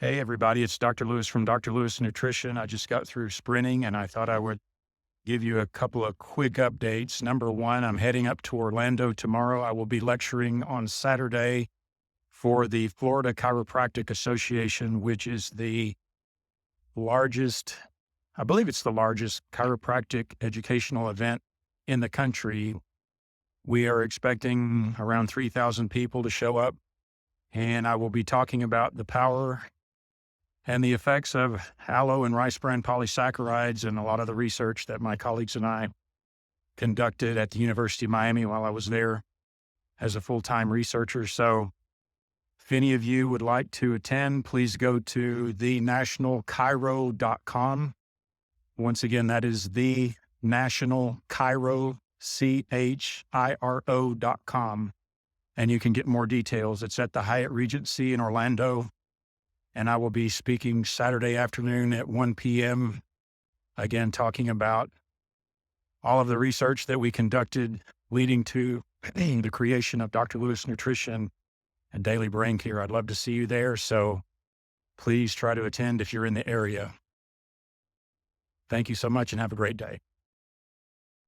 Hey, everybody, it's Dr. Lewis from Dr. Lewis Nutrition. I just got through sprinting and I thought I would give you a couple of quick updates. Number one, I'm heading up to Orlando tomorrow. I will be lecturing on Saturday for the Florida Chiropractic Association, which is the largest, I believe it's the largest chiropractic educational event in the country. We are expecting around 3,000 people to show up, and I will be talking about the power and the effects of aloe and rice bran polysaccharides and a lot of the research that my colleagues and I conducted at the University of Miami while I was there as a full-time researcher. So if any of you would like to attend, please go to thenationalchiro.com. Once again, that is the National Chiro, CHIRO.com. And you can get more details. It's at the Hyatt Regency in Orlando. And I will be speaking Saturday afternoon at 1 p.m. Again, talking about all of the research that we conducted leading to the creation of Dr. Lewis Nutrition and Daily Brain Care. I'd love to see you there. So please try to attend if you're in the area. Thank you so much and have a great day.